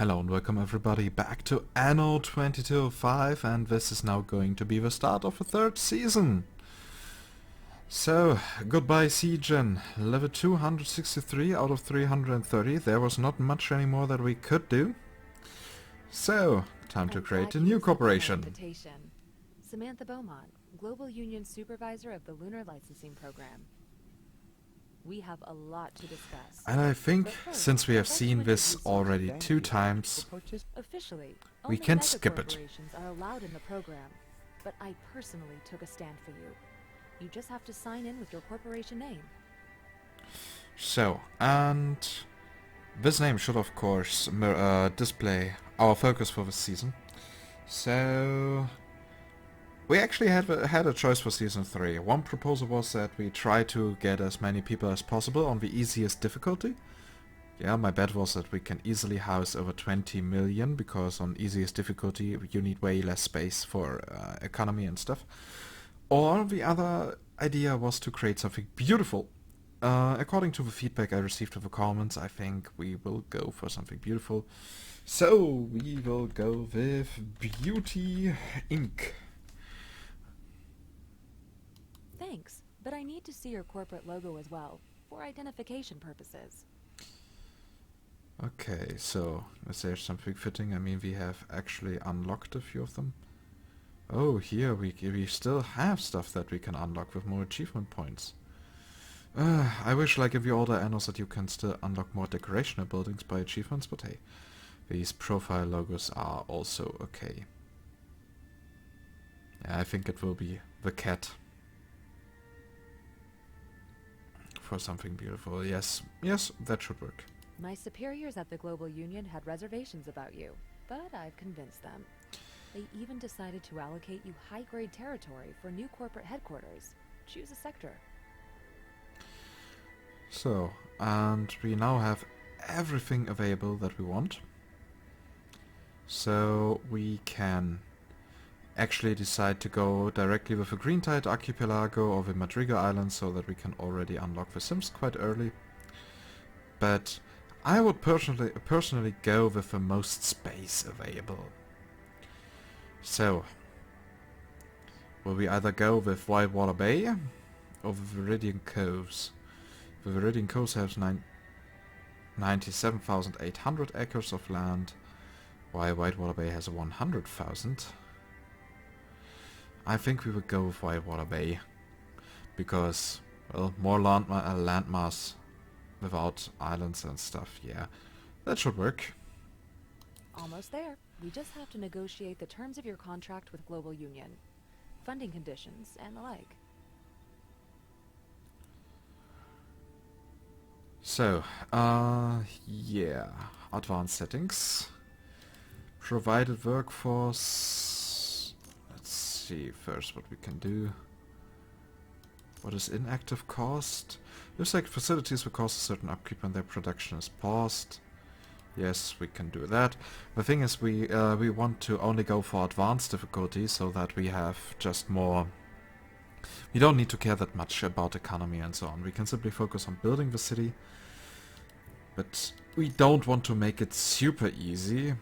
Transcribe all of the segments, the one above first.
Hello and welcome everybody back to Anno 2205, and this is now going to be the start of the third season. So, goodbye Siegen, level 263 out of 330, there was not much anymore that we could do. So, time to create a new corporation. Samantha Beaumont, Global Union Supervisor of the Lunar Licensing Program. We have a lot to discuss. And I think, since we have seen this already 2 times, Officially, we only can mega skip it. corporations are allowed in the program, but I personally took a stand for you. You just have to sign in with your corporation name. So, and this name should of course display our focus for this season. So, we actually had a choice for Season 3. One proposal was that we try to get as many people as possible on the easiest difficulty. Yeah, my bet was that we can easily house over 20 million, because on easiest difficulty you need way less space for economy and stuff. Or the other idea was to create something beautiful. According to the feedback I received in the comments, I think we will go for something beautiful. So, we will go with Beauty Inc. Thanks, but I need to see your corporate logo as well, for identification purposes. Okay, so is there something fitting? I mean, we have actually unlocked a few of them. Oh, here we still have stuff that we can unlock with more achievement points. I wish, like in the older Annos, that you can still unlock more decorational buildings by achievements, but hey, these profile logos are also okay. Yeah, I think it will be the cat. For something beautiful, yes, that should work. My superiors at the Global Union had reservations about you, but I've convinced them. They even decided to allocate you high-grade territory for new corporate headquarters. Choose a sector. So, and we now have everything available that we want. So we can actually decide to go directly with the Green Tide Archipelago or the Madrigal Islands, so that we can already unlock the Sims quite early. But I would personally go with the most space available. So, will we either go with Whitewater Bay or the Viridian Coves? The Viridian Coves has 97,800 acres of land, while Whitewater Bay has 100,000. I think we would go with Whitewater Bay, because, well, more landmass without islands and stuff, yeah, that should work. Almost there. We just have to negotiate the terms of your contract with Global Union, funding conditions, and the like. So, yeah, advanced settings, provided workforce. Let's see first what we can do. What is inactive cost? Looks like facilities will cost a certain upkeep when their production is paused. Yes, we can do that. The thing is, we want to only go for advanced difficulty, so that we have just more. We don't need to care that much about economy and so on. We can simply focus on building the city. But we don't want to make it super easy.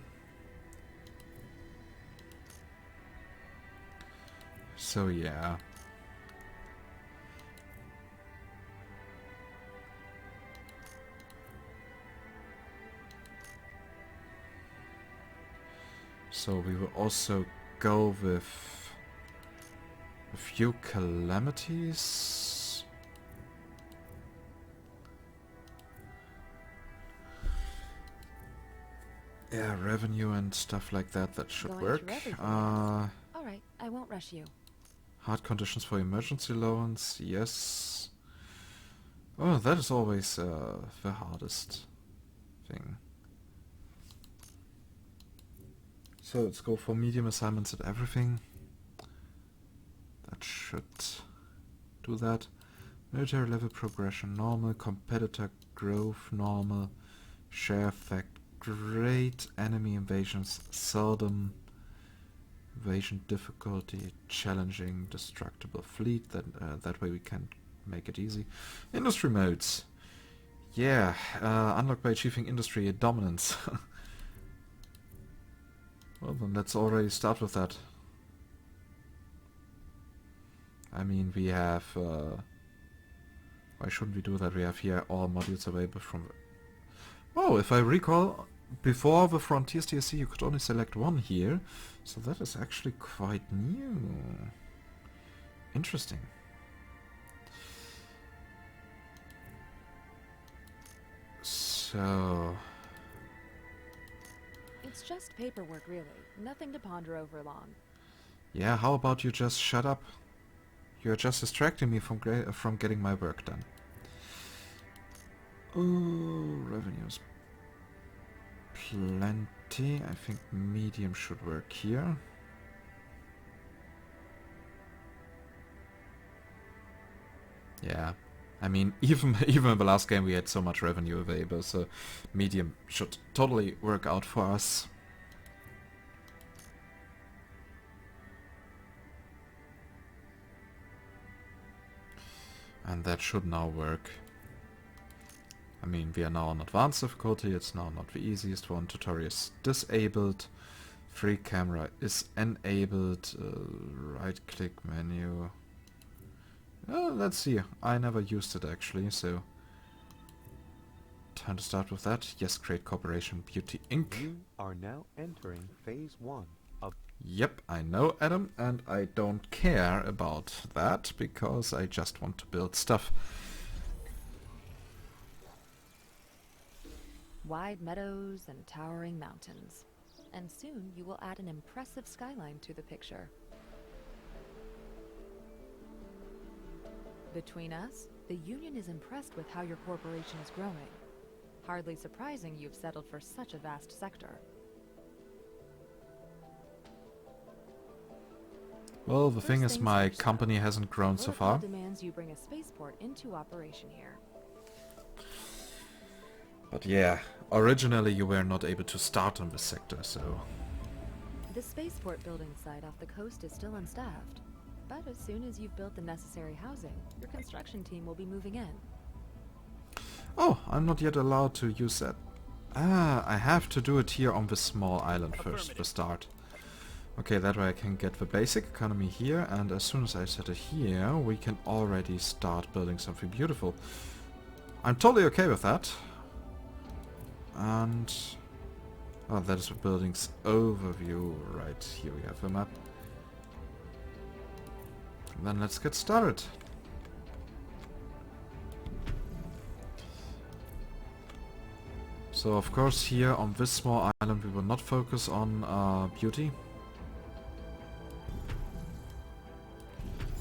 So yeah. So we will also go with a few calamities. Yeah, revenue and stuff like that, that should work. Alright, I won't rush you. Hard conditions for emergency loans, yes. Oh, that is always the hardest thing. So let's go for medium assignments and everything. That should do that. Military level progression normal, competitor growth normal, share effect great, enemy invasions seldom, invasion difficulty challenging, destructible fleet, that way we can make it easy. Industry modes. Yeah, unlocked by achieving industry dominance. Well, then let's already start with that. I mean, we have... why shouldn't we do that? We have here all modules available from... Oh, if I recall, before the Frontiers DLC you could only select one here. So that is actually quite new. Interesting. So... It's just paperwork, really. Nothing to ponder over long. Yeah, how about you just shut up? You're just distracting me from getting my work done. Ooh, revenues. Plenty. I think medium should work here. Yeah. I mean, even in the last game we had so much revenue available, so medium should totally work out for us. And that should now work. I mean, we are now on advanced difficulty, it's now not the easiest one. Tutorial is disabled. Free camera is enabled. Right click menu. Let's see, I never used it actually, so... Time to start with that. Yes, create corporation Beauty Inc. You are now entering phase 1 of... Yep, I know, Adam, and I don't care about that, because I just want to build stuff. Wide meadows and towering mountains. And soon you will add an impressive skyline to the picture. Between us, the Union is impressed with how your corporation is growing. Hardly surprising you've settled for such a vast sector. Well, the First thing is things my first, company hasn't grown so protocol far. demands you bring a spaceport into operation here. But yeah, originally you were not able to start on this sector, so... The spaceport building site off the coast is still unstaffed. But as soon as you've built the necessary housing, your construction team will be moving in. Oh, I'm not yet allowed to use that. Ah, I have to do it here on this small island first, the start. Okay, that way I can get the basic economy here, and as soon as I set it here, we can already start building something beautiful. I'm totally okay with that. And... oh, that is the building's overview. Right, here we have the map. Then let's get started. So of course here on this small island we will not focus on beauty.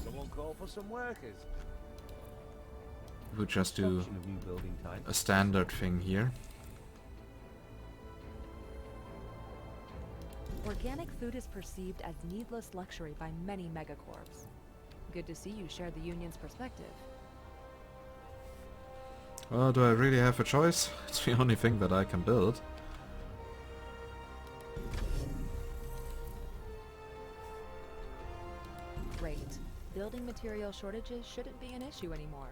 Someone call for some workers. We'll just do Construction of new building type. a standard thing here. Organic food is perceived as needless luxury by many megacorps. Good to see you share the Union's perspective. Well, do I really have a choice? It's the only thing that I can build. Great. Building material shortages shouldn't be an issue anymore.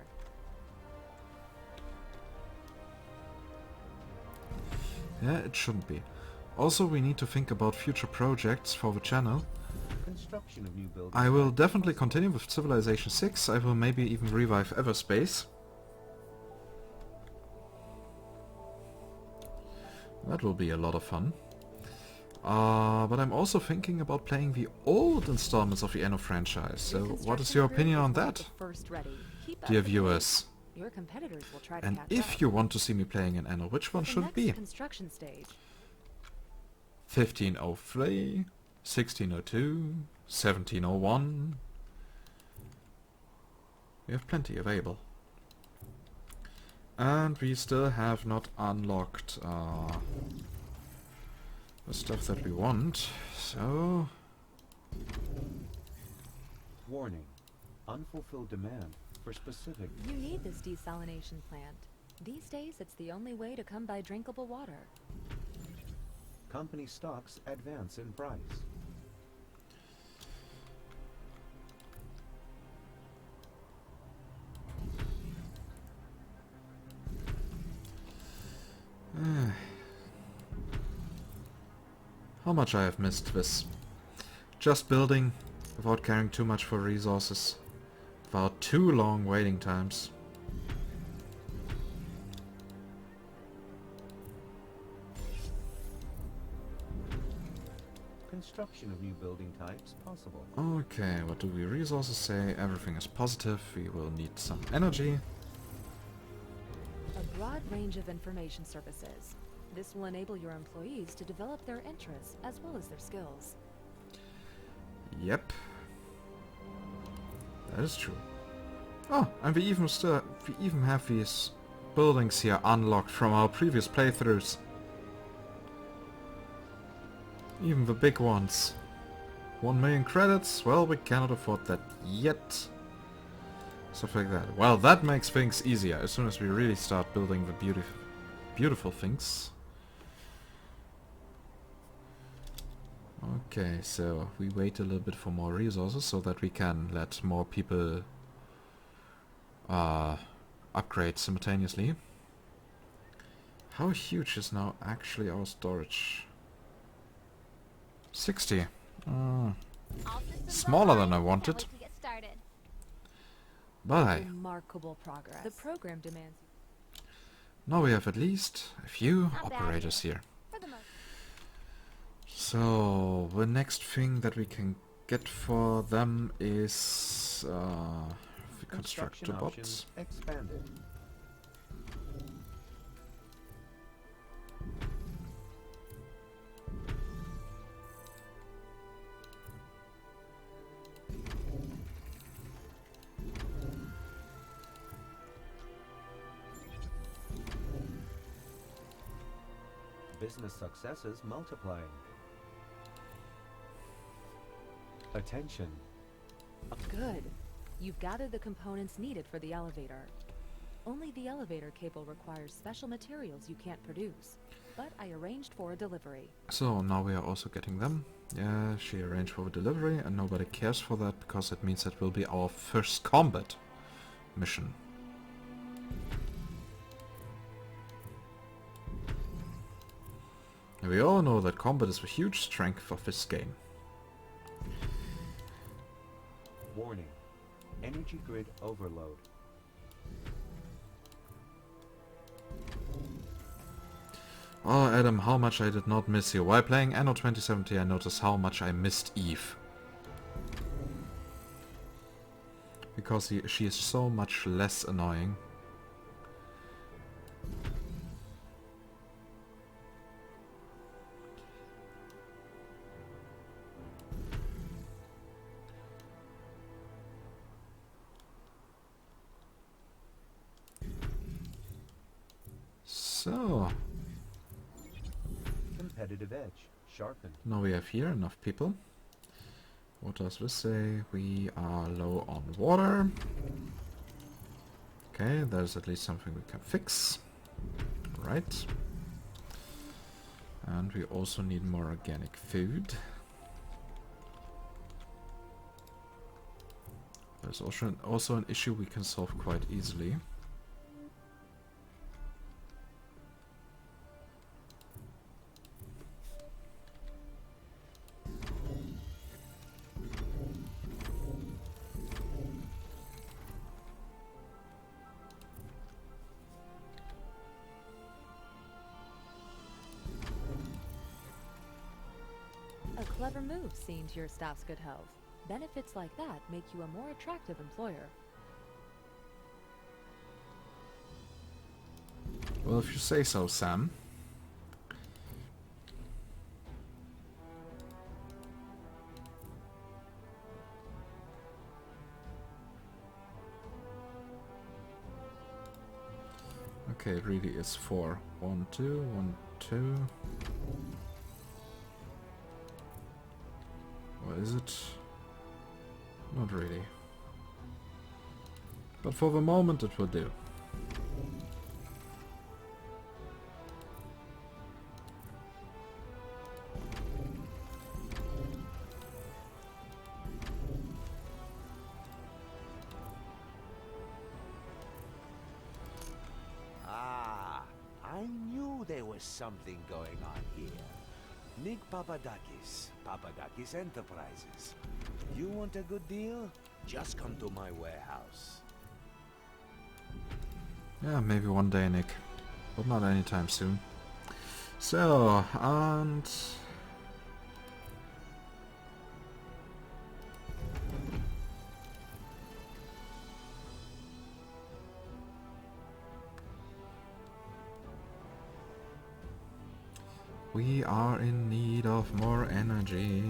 Yeah, it shouldn't be. Also, we need to think about future projects for the channel. Construction of new building I will type. definitely continue with Civilization 6. I will maybe even revive Everspace. That will be a lot of fun. But I'm also thinking about playing the old installments of the Anno franchise. So, what is your opinion on that, dear viewers? Your competitors will try to And catch if up. you want to see me playing an Anno, which one The should it next be? construction stage. 1503, 1602, 1701. We have plenty available. And we still have not unlocked the stuff that we want, so... Warning. Unfulfilled demand for specific... You need this desalination plant. These days, it's the only way to come by drinkable water. Company stocks advance in price. How much I have missed this. Just building without caring too much for resources. Without too long waiting times. Construction of new building types possible. Okay, what do we resources say? Everything is positive. We will need some energy. A broad range of information services. This will enable your employees to develop their interests as well as their skills. Yep. That is true. Oh, and we even have these buildings here unlocked from our previous playthroughs. Even the big ones. 1 million credits? Well, we cannot afford that yet. Stuff like that. Well, that makes things easier as soon as we really start building the beautiful things. Okay, so we wait a little bit for more resources so that we can let more people upgrade simultaneously. How huge is now actually our storage? 60. Smaller than I wanted. But Remarkable progress. The program demands. now we have at least a few operators here. So the next thing that we can get for them is the constructor bots. Options expanded. Business successes multiplying. Attention. Good. You've gathered the components needed for the elevator. Only the elevator cable requires special materials you can't produce. But I arranged for a delivery. So now we are also getting them. Yeah, she arranged for the delivery and nobody cares for that because it means that will be our first combat mission. And we all know that combat is the huge strength of this game. Warning. Energy grid overload. Oh, Adam, how much I did not miss you. While playing Anno 2070, I noticed how much I missed Eve. Because she is so much less annoying. So, Competitive edge sharpened. now we have here enough people. What does this say? We are low on water. Okay, there's at least something we can fix. Right. And we also need more organic food. There's also an issue we can solve quite easily. A clever move, seeing to your staff's good health. Benefits like that make you a more attractive employer. Well, if you say so, Sam. Okay, it really is 4. 1, 2, 1, 2. What is it? Not really. But for the moment it will do. Ah, I knew there was something going on here. Nick Papadakis Enterprises. You want a good deal? Just come to my warehouse. Yeah, maybe one day, Nick. But not anytime soon. So, and... we are in need of more energy.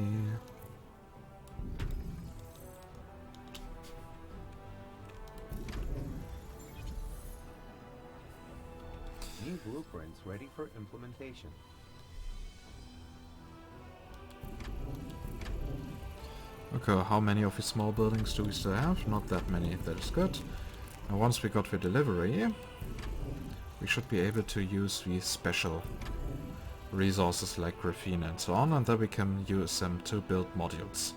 New blueprints ready for implementation. Okay, how many of these small buildings do we still have? Not that many, that is good. And once we got the delivery, we should be able to use these special resources like graphene and so on, and then we can use them to build modules.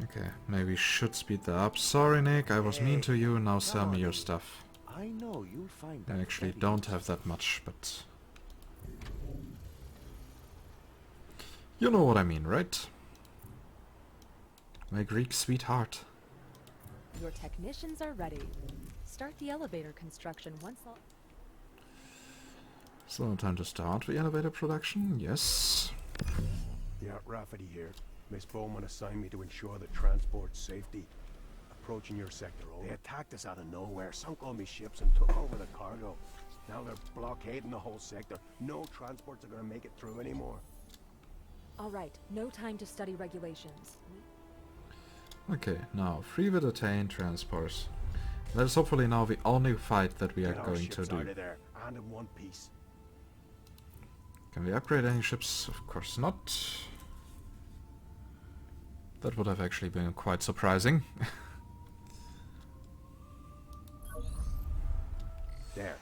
Okay, maybe we should speed that up. Sorry, Nick, I was mean to you, now sell me your stuff. I know you'll find I that actually very don't have that much, but... you know what I mean, right? My Greek sweetheart. Your technicians are ready. Start the elevator construction once all... So time to start the elevator production, yes. Yeah, Rafferty here. Miss Bowman assigned me to ensure the transport safety. Approaching your sector, over. They attacked us out of nowhere, sunk all my ships and took over the cargo. Now they're blockading the whole sector. No transports are gonna make it through anymore. All right, no time to study regulations. Okay, now free the detained transports. That is hopefully now the only fight that we are Get our going to ships do. out of there, and in one piece. Can we upgrade any ships? Of course not. That would have actually been quite surprising. There.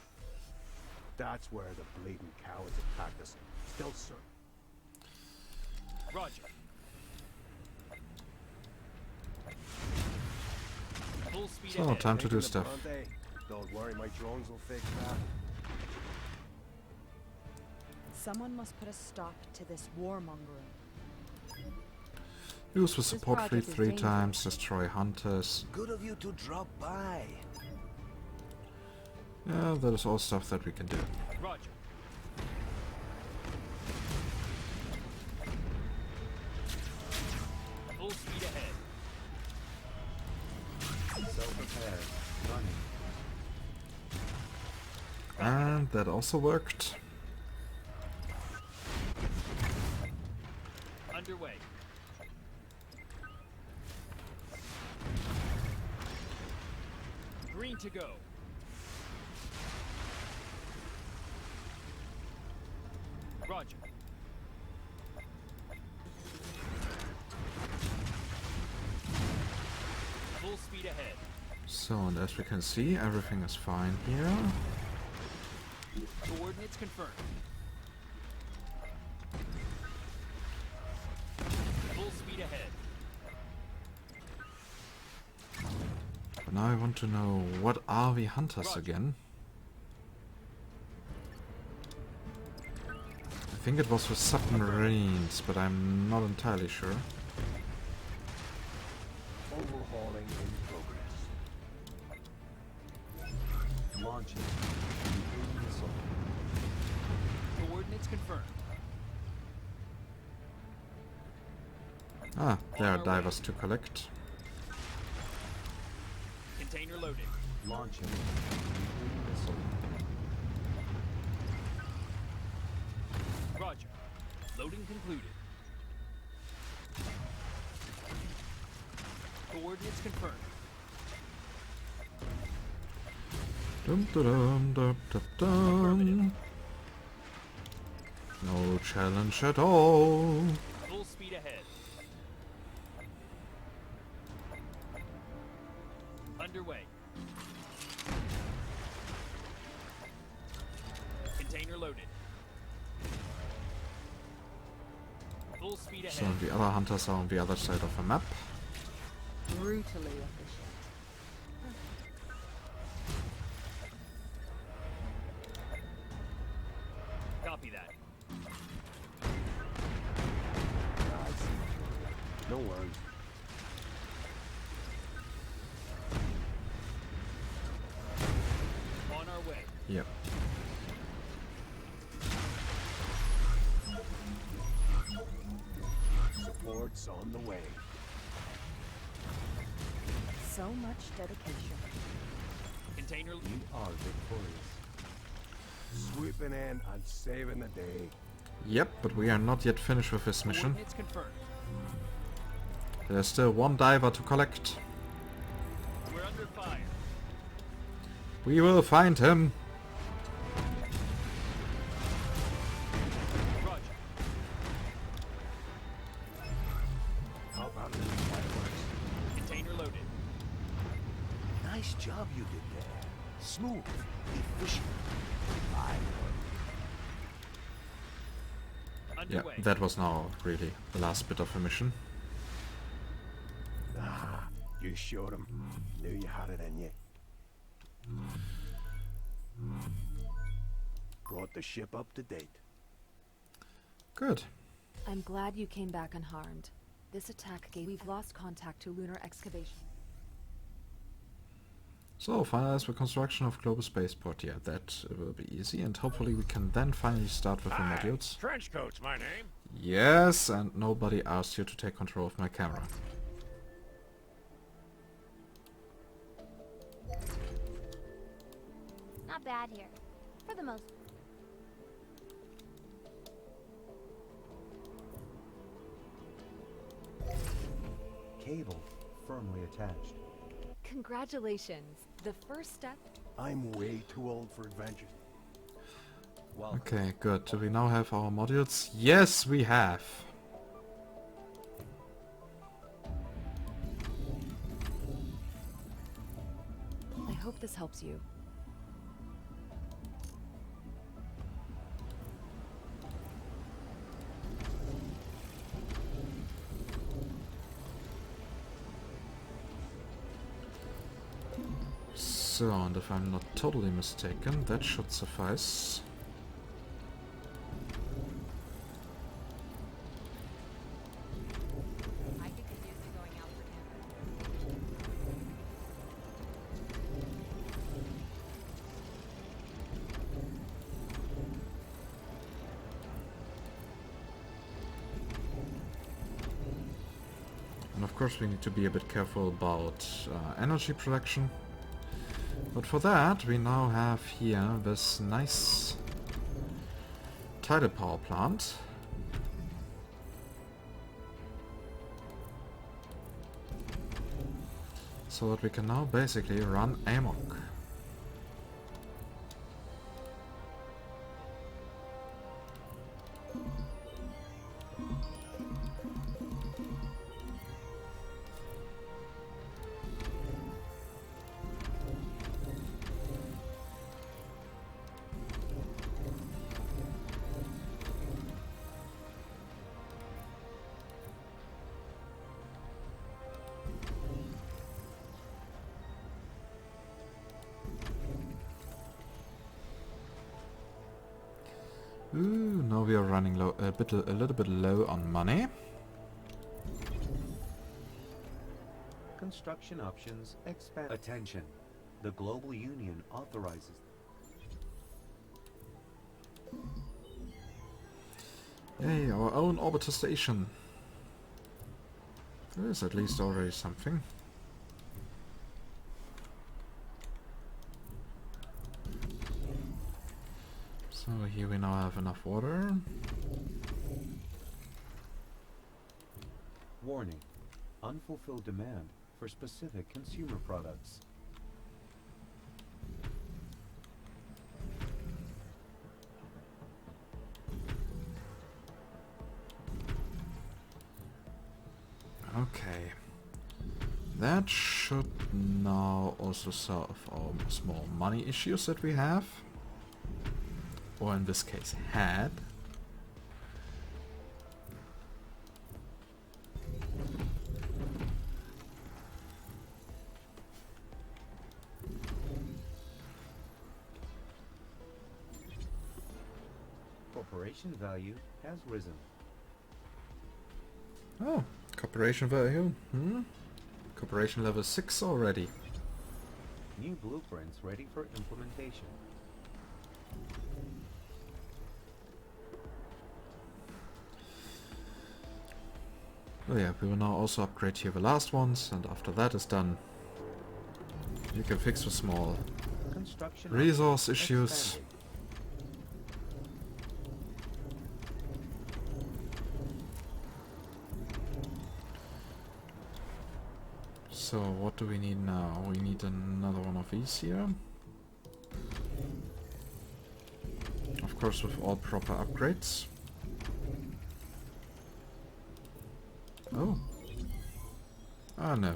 That's where the bleeding cowards attacked us. Still, sir. Roger. Full speed So, ahead. time to do Taking the stuff. Bronte. Don't worry, my drones will fix that. Someone must put a stop to this warmongering. Use the support fleet project is 3 dangerous. times, destroy hunters. Good of you to drop by. Yeah, that is all stuff that we can do. Roger. Full speed ahead. Self-repair. Running. And that also worked. Underway. Green to go. Roger. Full speed ahead. So, and as we can see, everything is fine here. Coordinates confirmed. Full speed ahead. But now I want to know, what are the hunters again? I think it was for submarines, but I'm not entirely sure. Overhauling in progress. Launching. Refueling missile. Coordinates confirmed. Ah, there are divers to collect. Container loaded. Launching. Refueling missile. Roger. Loading concluded. Coordinates confirmed. Dum dum dum dum dum. No challenge at all. Full speed ahead. Underway. Container loaded. Full speed So ahead. the other hunters are on the other side of the map. Brutally efficient. No worries. On our way. Yep. Support's on the way. So much dedication. Container. You are victorious. Sweeping in and saving the day. Yep, but we are not yet finished with this mission. Coordinates confirmed. There's still one diver to collect. We're under fire. We will find him. Roger. How about the fireworks? Container loaded. Nice job you did there. Smooth, efficient. Yeah, Underway. that was now really the last bit of the mission. Ah, you showed him. Knew you had it in you. Brought the ship up to date. Good. I'm glad you came back unharmed. This attack gave... We've lost contact to lunar excavation. So, finalize the construction of Global Spaceport. Yeah, that will be easy, and hopefully we can then finally start with the modules. Trenchcoat's my name. Yes, and nobody asked you to take control of my camera. Not bad here, for the most. Cable firmly attached. Congratulations. The first step... I'm way too old for adventures. Welcome. Okay, good. Do we now have our modules? Yes, we have. I hope this helps you. So, and if I'm not totally mistaken, that should suffice. I could use you going out for dinner. And of course we need to be a bit careful about energy production. But for that we now have here this nice tidal power plant. So that we can now basically run amok. Ooh, now we are running low, a little bit low on money. Construction options expand. Attention. The Global Union authorizes. Yay, our own orbiter station. There is at least already something. So here we now have enough water. Warning. Unfulfilled demand for specific consumer products. Okay. That should now also solve our small money issues that we have. Or in this case, had. Corporation value has risen. Oh, Cooperation value? Cooperation level 6 already. New blueprints ready for implementation. Oh yeah, we will now also upgrade here the last ones, and after that is done, you can fix the small Construction resource options issues. expanded. So what do we need now? We need another one of these here. Of course with all proper upgrades. Oh. Ah no.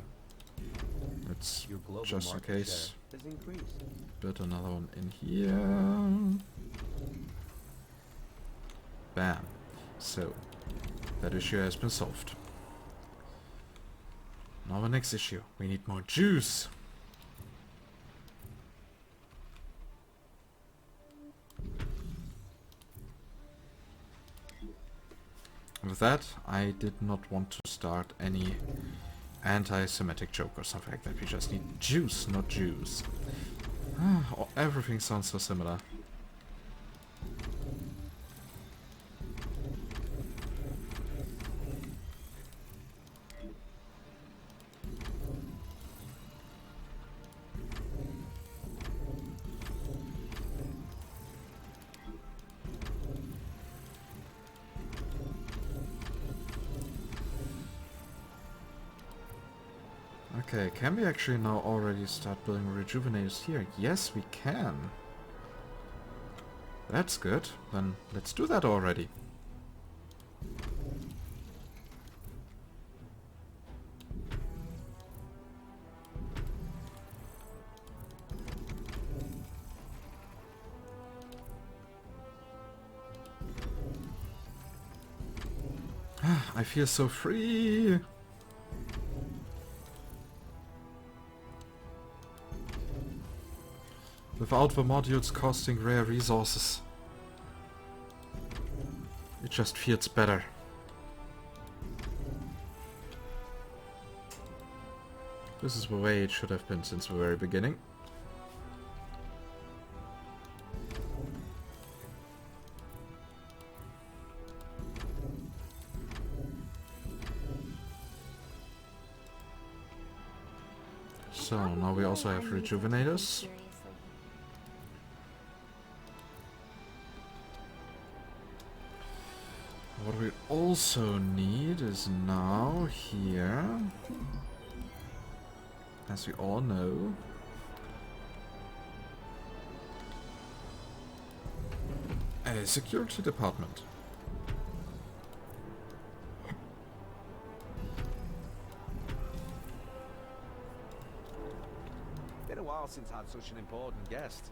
It's Your global just in market case. share has increased. Build another one in here. Bam. So, that issue has been solved. Now the next issue. We need more juice. With that, I did not want to start any anti-Semitic joke or something like that. We just need juice, not Jews. Everything sounds so similar. Okay, can we actually now already start building rejuvenators here? Yes, we can. That's good. Then let's do that already. I feel so free. Without the modules costing rare resources. It just feels better. This is the way it should have been since the very beginning. So now we also have rejuvenators. What we also need is now here, as we all know, a security department. Been a while since I had such an important guest.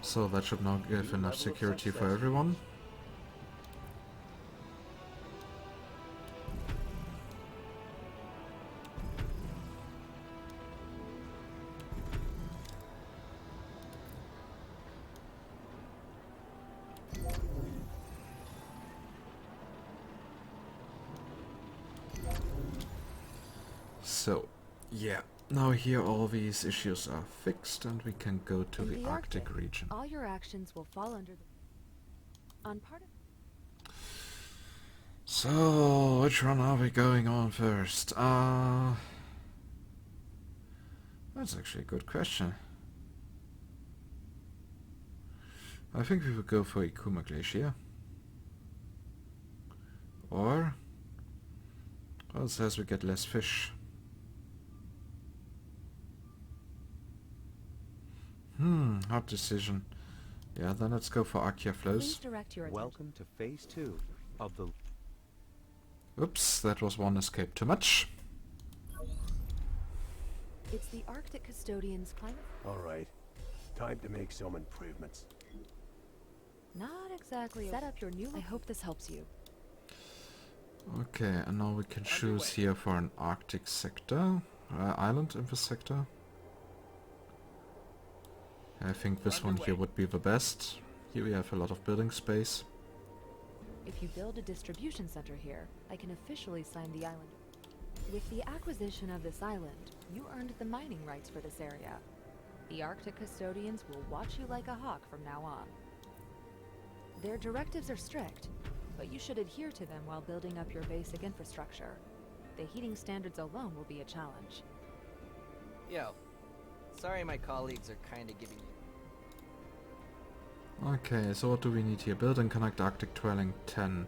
So that should now give enough security for everyone. So, yeah. Now here all these issues are fixed and we can go to the Arctic region. All your actions will fall under the... On part of... So, which one are we going on first? That's actually a good question. I think we would go for Ikuma Glacier. Or... well, it says we get less fish. Hard decision. Yeah, then let's go for Archaea Please flows. direct your attention. Welcome to phase 2 of the... Oops, that was one escape too much. It's the Arctic Custodian's climate... Alright. Time to make some improvements. Not exactly... Set up your new... I hope this helps you. Okay, and now we can choose here for an Arctic sector, island in the sector. I think this one here would be the best. Here we have a lot of building space. If you build a distribution center here, I can officially sign the island. With the acquisition of this island, you earned the mining rights for this area. The Arctic custodians will watch you like a hawk from now on. Their directives are strict, but you should adhere to them while building up your basic infrastructure. The heating standards alone will be a challenge. Yo, sorry my colleagues are kinda giving you... Okay, so what do we need here? Build and connect Arctic dwelling 10.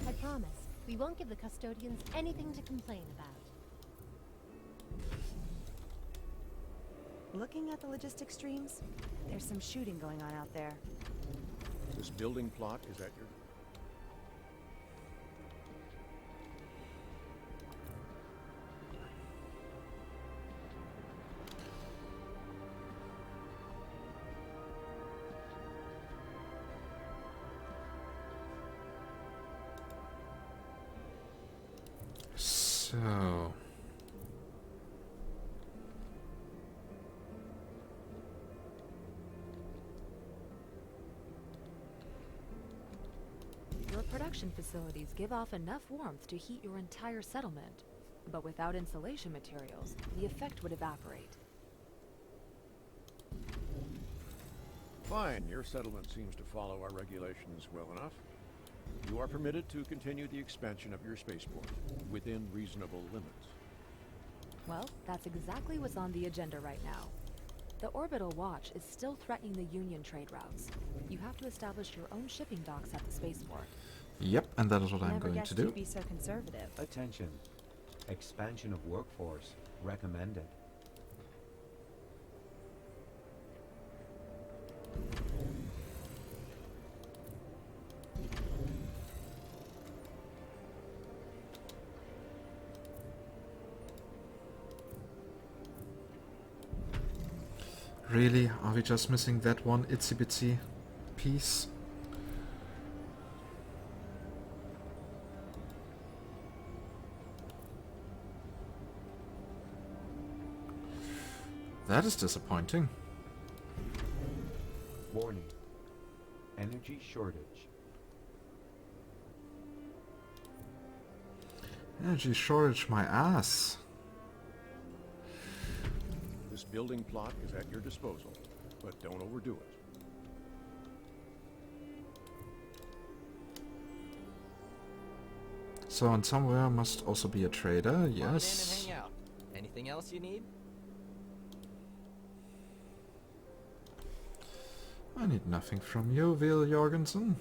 I promise, we won't give the custodians anything to complain about. Looking at the logistics streams, there's some shooting going on out there. This building plot is at your... So... Your production facilities give off enough warmth to heat your entire settlement, but without insulation materials, the effect would evaporate. Fine, your settlement seems to follow our regulations well enough. You are permitted to continue the expansion of your spaceport within reasonable limits. Well, that's exactly what's on the agenda right now. The Orbital Watch is still threatening the Union trade routes. You have to establish your own shipping docks at the spaceport. Yep, and that is what I'm Never going guessed to do. you'd be so conservative. Attention. Expansion of workforce recommended. Really? Are we just missing that one itsy bitsy piece? That is disappointing. Warning. Energy shortage. Energy shortage my ass. This building plot is at your disposal, but don't overdo it. So, and somewhere must also be a trader, Come on in and yes. hang out. Anything else you need? I need nothing from you, Will Jorgensen.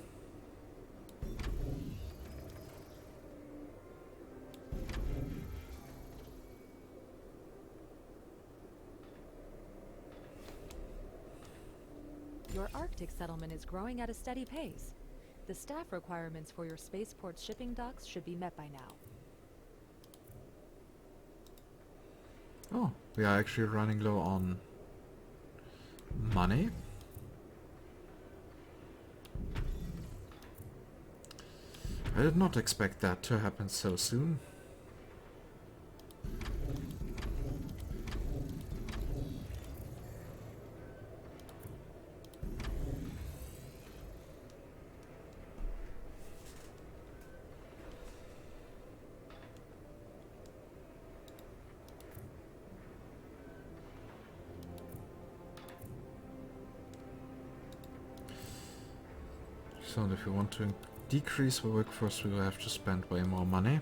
Your Arctic settlement is growing at a steady pace. The staff requirements for your spaceport's shipping docks should be met by now. Oh, we are actually running low on money. I did not expect that to happen so soon. So if we want to decrease the workforce, we will have to spend way more money.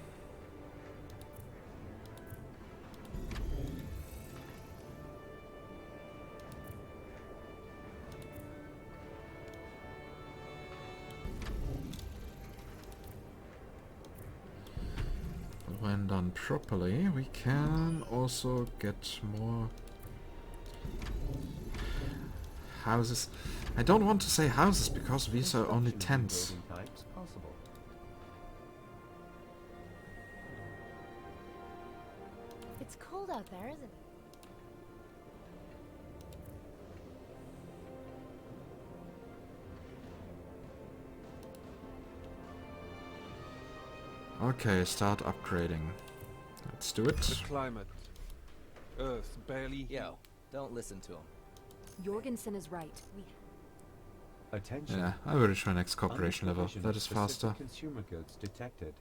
But when done properly, we can also get more houses. I don't want to say houses because these are only tents. Building types possible. It's cold out there, isn't it? Okay, start upgrading. Let's do it. The climate. Earth barely... Yo, don't listen to him. Jorgensen is right. Attention. Yeah, I will reach my next cooperation level. Unprovision That of is specific faster. Consumer goods detected.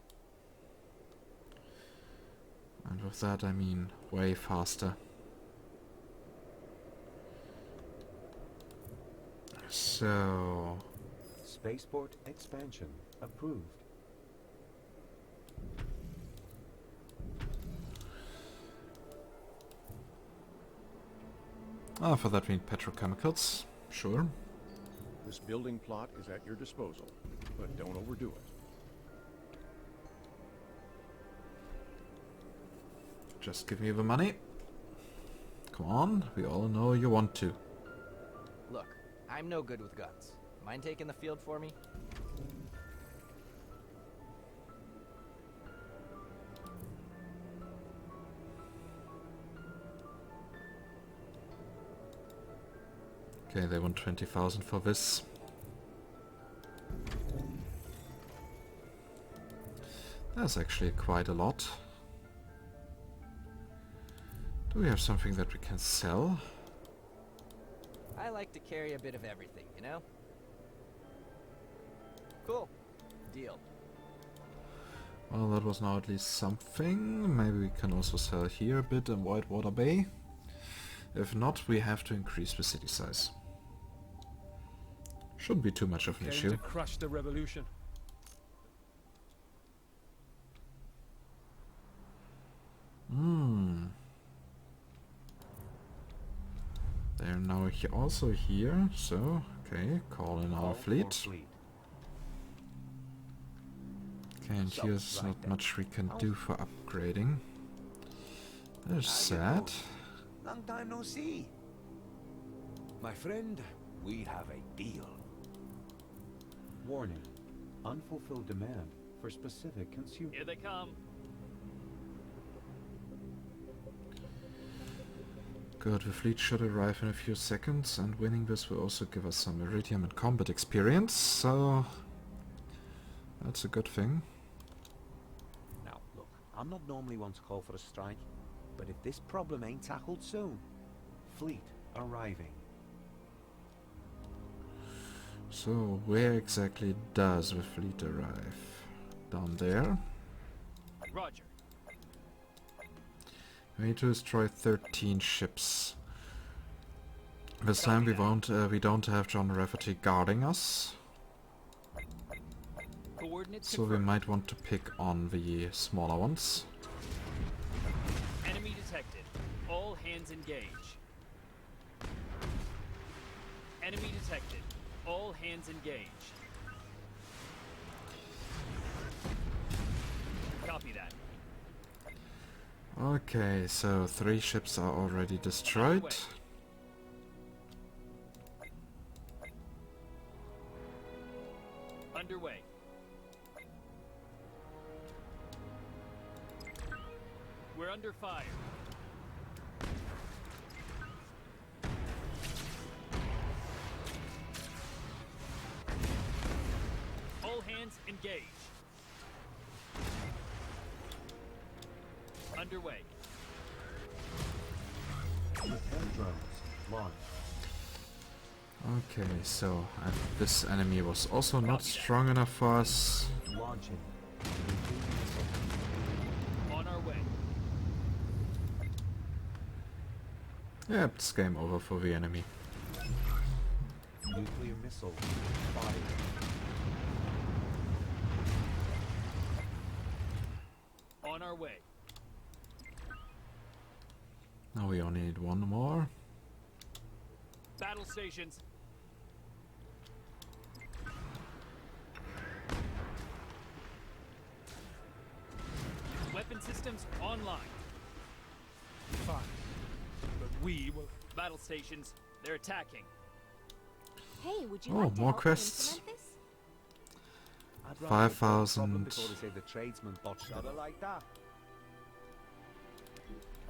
And with that I mean way faster. So... Spaceport expansion approved. Ah, for that we need petrochemicals. Sure. This building plot is at your disposal, but don't overdo it. Just give me the money. Come on, we all know you want to. Look, I'm no good with guns. Mind taking the field for me? Okay, they want 20,000 for this. That's actually quite a lot. Do we have something that we can sell? I like to carry a bit of everything, you know? Cool. Deal. Well, that was now at least something. Maybe we can also sell here a bit in Whitewater Bay. If not, we have to increase the city size. Shouldn't be too much of an Came issue. to crush the revolution. They're now also here, so, okay, call in our fleet. Okay, and here's not much we can do for upgrading. There's sad. Long time no see. My friend, we have a deal. Warning. Unfulfilled demand for specific consumer. Here they come. Good, the fleet should arrive in a few seconds, and winning this will also give us some iridium and combat experience, so that's a good thing. Now, look, I'm not normally one to call for a strike, but if this problem ain't tackled soon, Fleet arriving. So, where exactly does the fleet arrive? Down there? Roger. We need to destroy 13 ships. This time we don't have John Rafferty guarding us, Coordinates so we confirmed. might want to pick on the smaller ones. Enemy detected. All hands engage. Enemy detected. All hands engage. Copy that. Okay, so 3 ships are already destroyed. Underway. We're under fire. All hands engage. Underway. Repair drones launched. Okay, so this enemy was also not strong enough for us. Launching. On our way. Yeah, it's game over for the enemy. Nuclear missile fired. On our way. Now we only need one more. Battle stations. Weapon systems online. Fine. But we will... Battle stations. They're attacking. Hey, would you Oh, like to more help quests. implement this? I'd rather they solve the problem 5,000. before they say the tradesman botched it like that.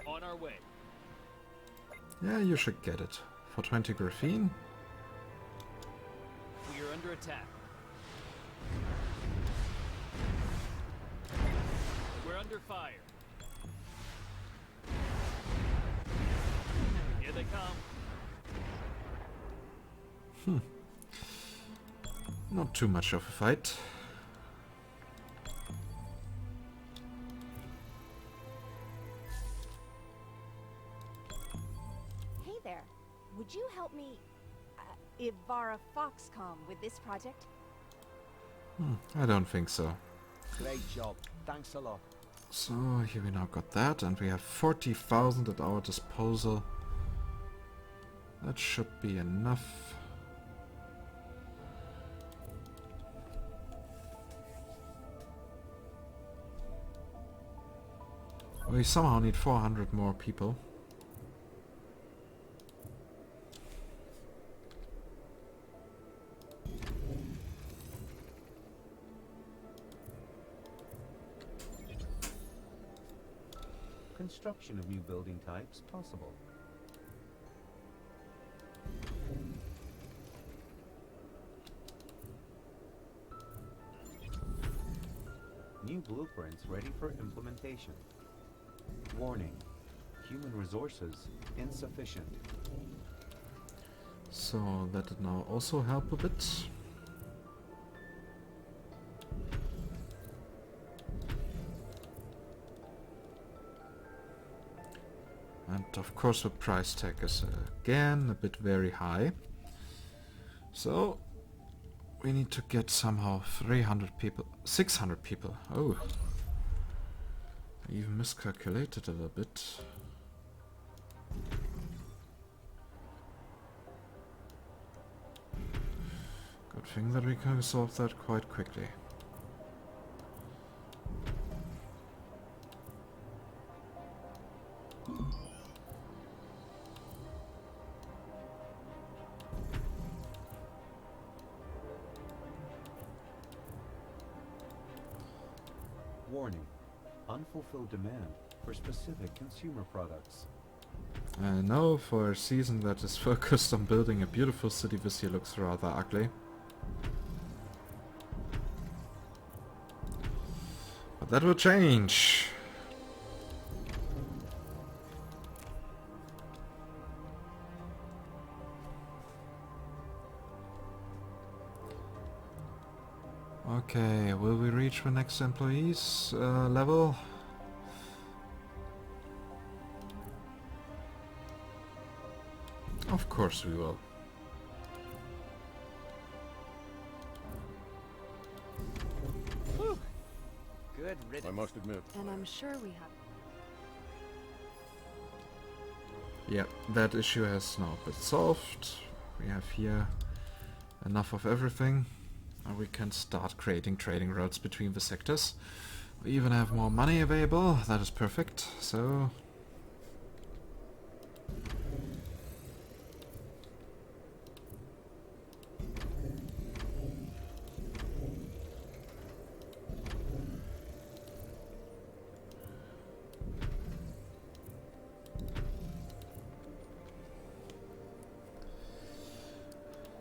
On our way. Yeah, you should get it. For 20 graphene. We are under attack. We're under fire. Here they come. Not too much of a fight. Hey there. Would you help me, Ivara Foxcom, with this project? I don't think so. Great job. Thanks a lot. So here we now got that, and we have 40,000 at our disposal. That should be enough. We somehow need 400 more people. Construction of new building types possible. New blueprints ready for implementation. Warning. Human resources insufficient. So that did now also help a bit. And of course the price tag is again a bit very high. So we need to get somehow 300 people, 600 people. Oh, I even miscalculated a little bit. Good thing that we can solve that quite quickly. Warning. Unfulfilled demand for specific consumer products. I know for a season that is focused on building a beautiful city, this year looks rather ugly. But that will change. Okay, will we reach the next employees level? Of course we will. Good riddance. I must admit. And I'm sure we have... Yeah, that issue has now been solved. We have here enough of everything. And we can start creating trading routes between the sectors. We even have more money available. That is perfect. So...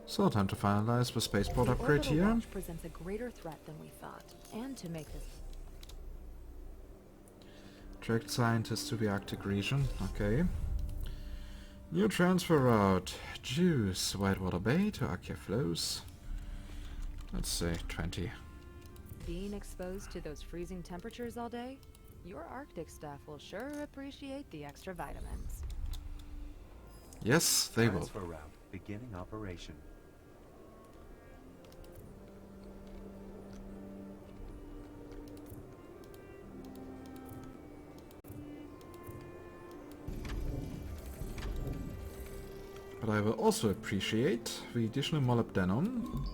So, time to finalize the spaceport upgrade orbital here. launch presents a greater threat than we thought. And to make this... Direct scientists to the Arctic region. Okay. New transfer route. Juice. Whitewater Bay to Akia Flows. Let's say 20. Being exposed to those freezing temperatures all day, your Arctic staff will sure appreciate the extra vitamins. Yes, they will. Transfer route beginning operation. But I will also appreciate the additional molybdenum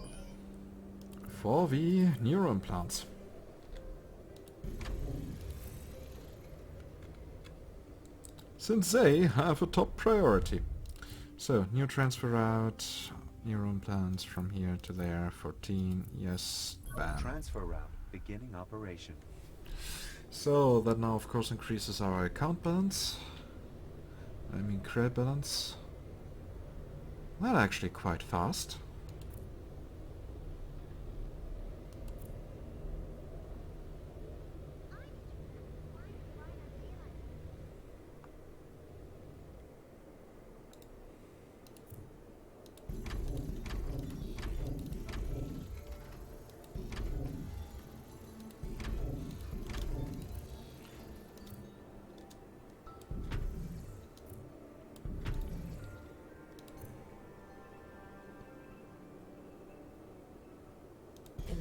for the neuron plants. Since they have a top priority. So, new transfer route, neuron plants from here to there, 14, yes, bam. Transfer route beginning operation. So, that now of course increases our account balance. I mean credit balance. That actually quite fast.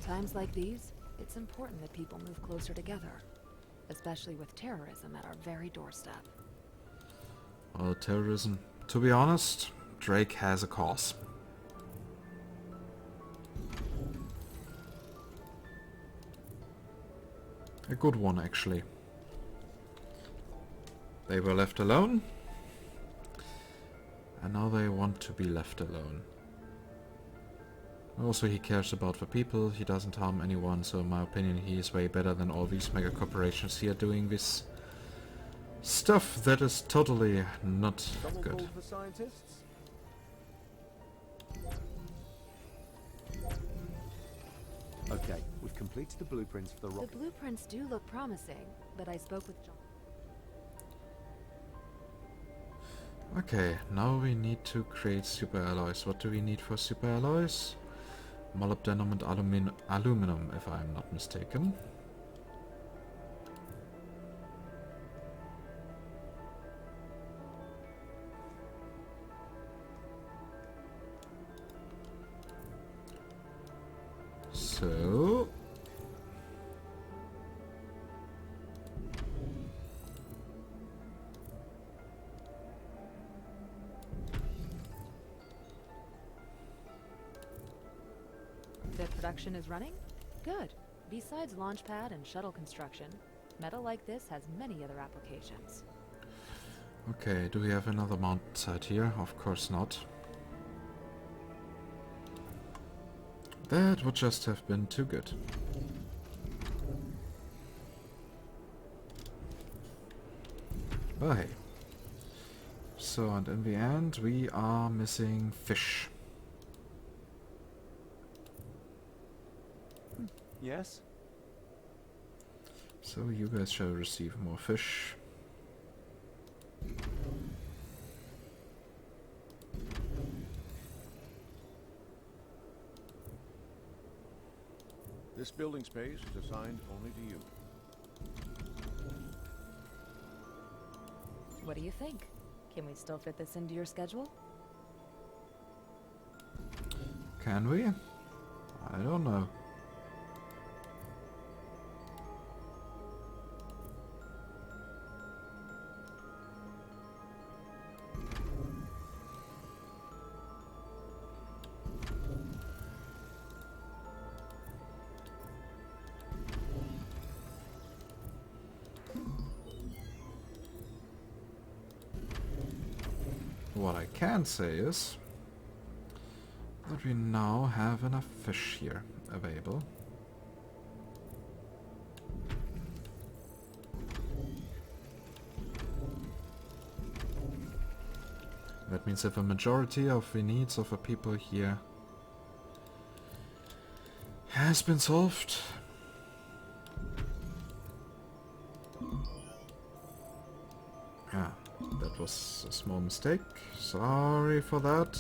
In times like these, it's important that people move closer together, especially with terrorism at our very doorstep. Well, terrorism. To be honest, Drake has a cause. A good one, actually. They were left alone, and now they want to be left alone. Also, he cares about the people, he doesn't harm anyone, so in my opinion he is way better than all these mega corporations here doing this stuff that is totally not good. Called for scientists? Okay, we've completed the blueprints for the rocket. The blueprints do look promising, but I spoke with John. Okay, now we need to create super alloys. What do we need for super alloys? Molybdenum and aluminum, if I'm not mistaken. So... The production is running? Good. Besides launch pad and shuttle construction, metal like this has many other applications. Okay, do we have another mount site here? Of course not. That would just have been too good. But hey. So, and in the end, we are missing fish. Yes? So you guys shall receive more fish. This building space is assigned only to you. What do you think? Can we still fit this into your schedule? Can we? I don't know. What I can say is that we now have enough fish here available. That means if a majority of the needs of the people here has been solved, that was a small mistake. Sorry for that.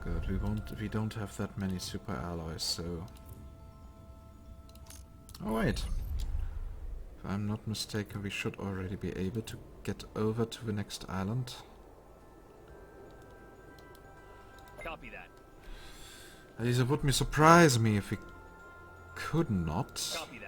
Good, we don't have that many super alloys, so... Oh wait. If I'm not mistaken, we should already be able to get over to the next island. Copy that. At least it would surprise me if we could not. Copy that.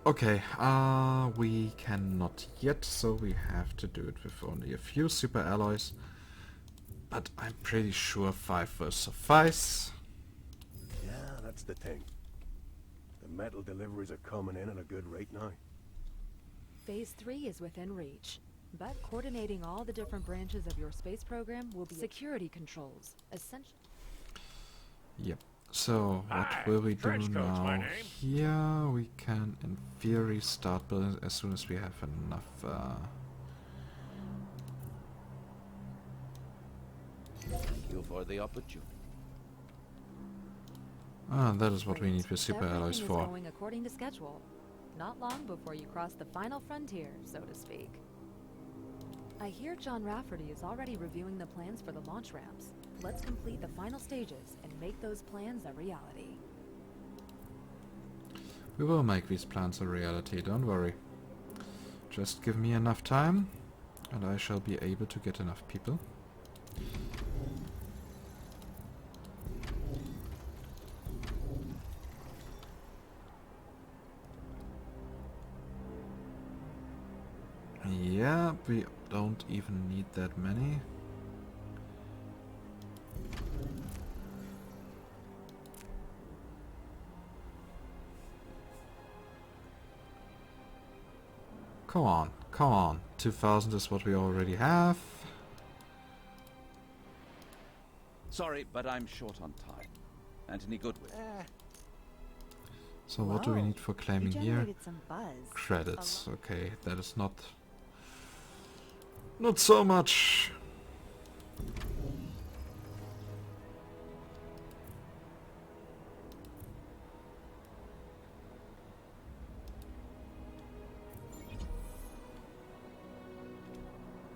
Okay, we cannot yet, so we have to do it with only a few super alloys. But I'm pretty sure 5 will suffice. Yeah, that's the thing. The metal deliveries are coming in at a good rate now. Phase 3 is within reach, but coordinating all the different branches of your space program will be security controls, essential. Yep. So, what will we do now? Here we can, in theory, start building as soon as we have enough. Thank you for the opportunity. That is what we need the super alloys Everything for. is going according to schedule. Not long before you cross the final frontier, so to speak. I hear John Rafferty is already reviewing the plans for the launch ramps. Let's complete the final stages and make those plans a reality. We will make these plans a reality, don't worry. Just give me enough time, and I shall be able to get enough people. Yeah, we don't even need that many. Come on, come on. 2000 is what we already have. Sorry, but I'm short on time. Anthony Goodwin. So what do we need for claiming you here? generated some buzz. Credits. Okay, that is not so much.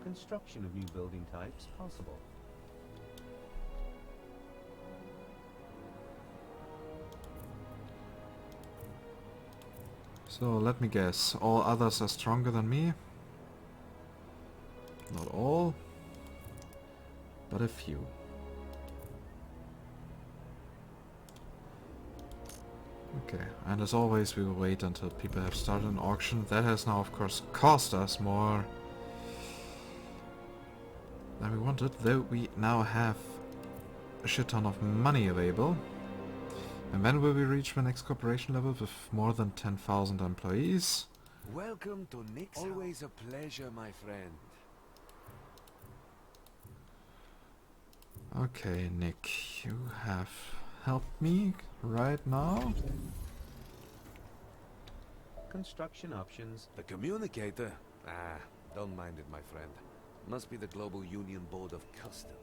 Construction of new building types possible. So let me guess, all others are stronger than me? Not all, but a few. Okay, and as always we will wait until people have started an auction. That has now of course cost us more than we wanted, though we now have a shit ton of money available. And when will we reach the next corporation level with more than 10,000 employees? Welcome to Nick's. Always a pleasure, my friend. Okay, Nick, you have helped me right now. Construction options. The communicator? Ah, don't mind it, my friend. Must be the Global Union Board of Customs.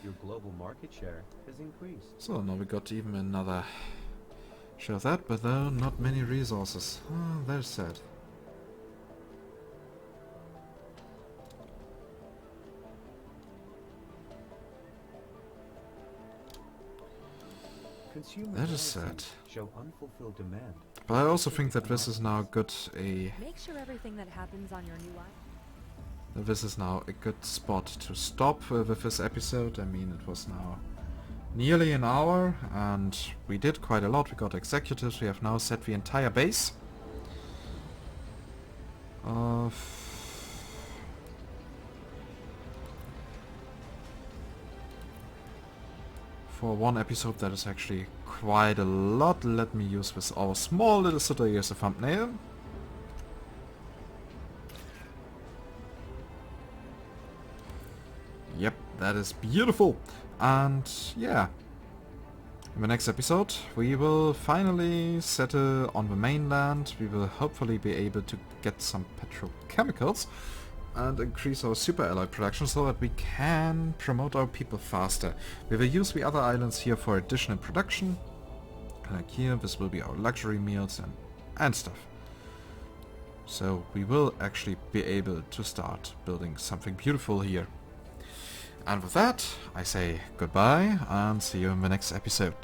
Your global market share has increased. So now we got even another share of that, but though not many resources. Oh, that's sad. Consumer That is sad. policies show unfulfilled demand. But I also think that this is now Make sure everything that happens on your new island. This is now a good spot to stop with this episode. I mean, it was now nearly an hour, and we did quite a lot. We got executives, we have now set the entire base. For one episode, that is actually quite a lot. Let me use this our small little city as a thumbnail. Yep, that is beautiful. And yeah, in the next episode we will finally settle on the mainland. We will hopefully be able to get some petrochemicals and increase our super alloy production so that we can promote our people faster. We will use the other islands here for additional production. Like here, this will be our luxury meals and stuff. So we will actually be able to start building something beautiful here. And with that, I say goodbye and see you in the next episode.